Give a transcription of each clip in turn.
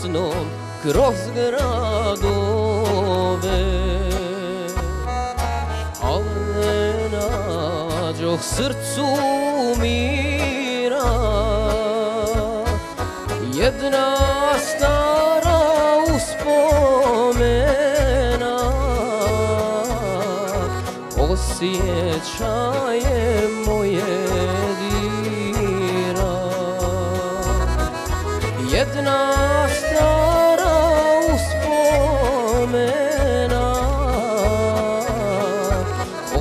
snom kroz gradove, al ne nađoh srcu mira. Jedna stara uspomena osjećaje moje dira. Jedna stara uspomena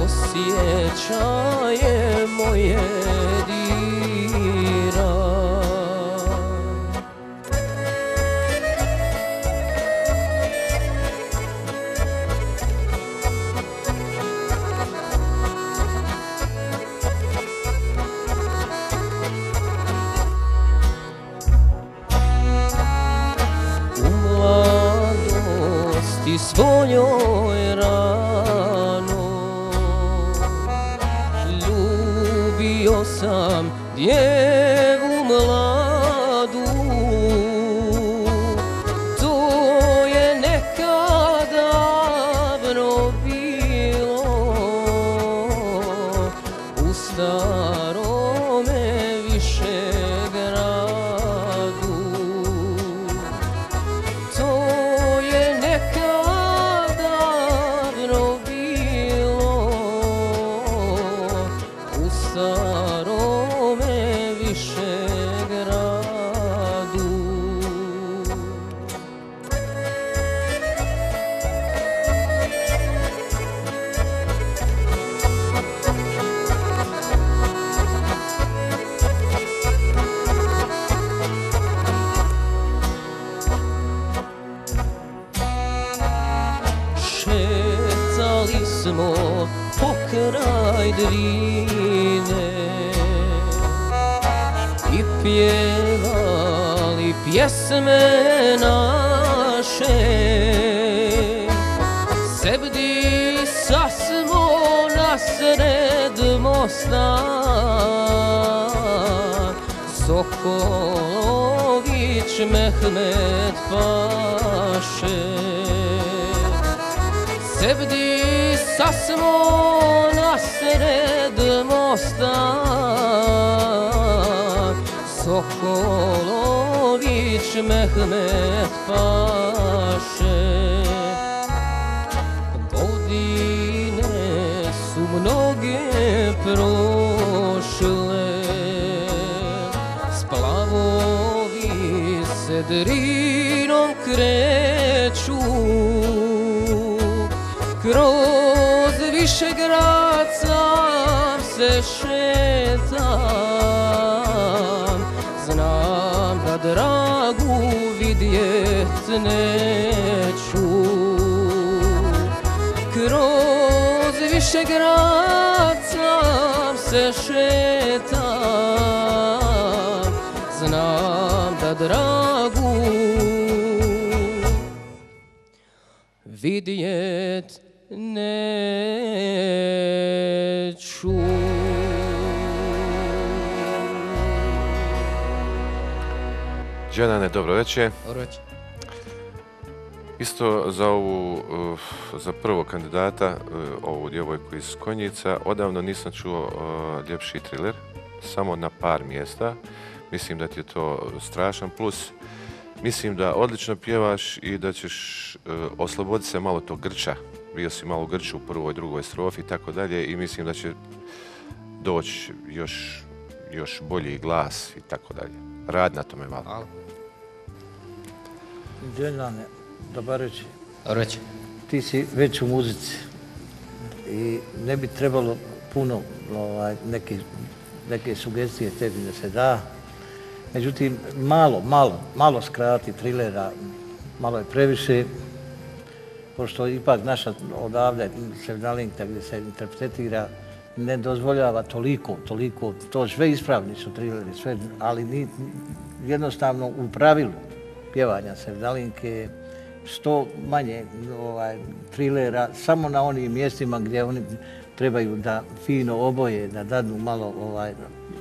osjećaje moje dira. I svojoj rano ljubio sam djevu mladu. To je nekad davno bilo u starome Višegradu. To je nekad starome Višegradu. Šetali smo pokraj Drine i pjevali pjesme naše. Sebdi sasmo nasred mosta, Sokolović Mehmet paše. Sebdi sasmo nasred mosta, Sokolović Mehmet paše. Godine su mnoge prošle, splavovi se Drinom kreću. Kroz Višegrad sam se šetam, znam da dragu vidjet neću. Kroz Višegrad sam se šetam, znam da dragu vidjet neću. Dženane, dobro večer. Dobro večer. Isto za prvog kandidata, ovu djevojku iz Konjica, odavno nisam čuo ljepši triler, samo na par mjesta. Mislim da ti je to strašan plus. Mislim da odlično pjevaš i da ćeš osloboditi se malo tog grča. Bio si malo u grču u prvoj, drugoj strofi i tako dalje i mislim da će doći još bolji glas i tako dalje. Rad na tome malo. Hvala. Dženane, dobar večer. Dobro večer. Ti si već u muzici i ne bi trebalo puno neke sugestije tebi da se da. Međutim, malo skrati trilera, malo je previše, pošto ipak naša odavde Sevdalinka gdje se interpretira ne dozvoljava toliko, to sve ispravni su trileri, sve, ali jednostavno u pravilu pjevanja Sevdalinke što manje trilera, samo na onim mjestima gdje oni trebaju da fino oboje, da dadnu malo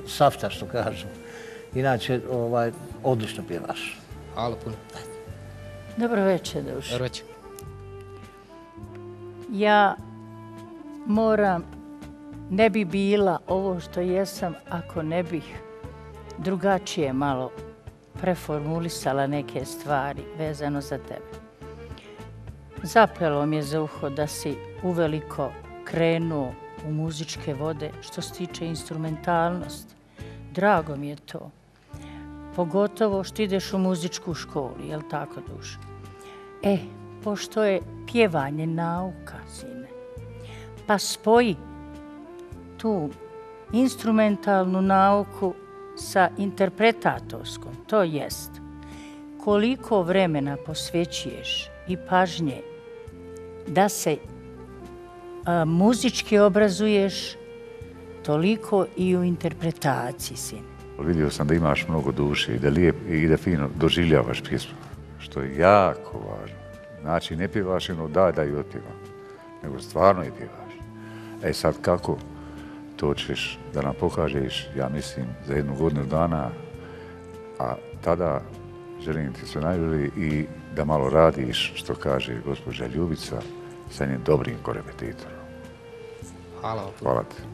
safta, što kažu. Inače, odlično pjevaš. Hvala puno. Dobro večer, Dušo. Dobro večer. Ja moram, ne bi bila ovo što jesam ako ne bih drugačije malo preformulisala neke stvari vezano za tebe. Zapelo mi je za uho da si uveliko krenuo u muzičke vode što se tiče instrumentalnosti. Drago mi je to. Pogotovo što ideš u muzičku školu, jel tako, Dušo? Pošto je pjevanje nauka, sine, pa spoji tu instrumentalnu nauku sa interpretatorskom, to jest koliko vremena posvećuješ i pažnje da se muzički obrazuješ, toliko i u interpretaciji, sine. Vidio sam da imaš mnogo duše i da fino doživljavaš pjesmu, što je jako važno. Znači, ne pjevaš jedno da i otpjevam, nego stvarno i pjevaš. Sad kako? To ćeš da nam pokažeš, ja mislim, za 1 godinu dana, a tada želim ti sve najbolje i da malo radiš, što kaže gospođa Ljubica, sa njim dobrim korepetitorom. Hvala vam. Hvala ti.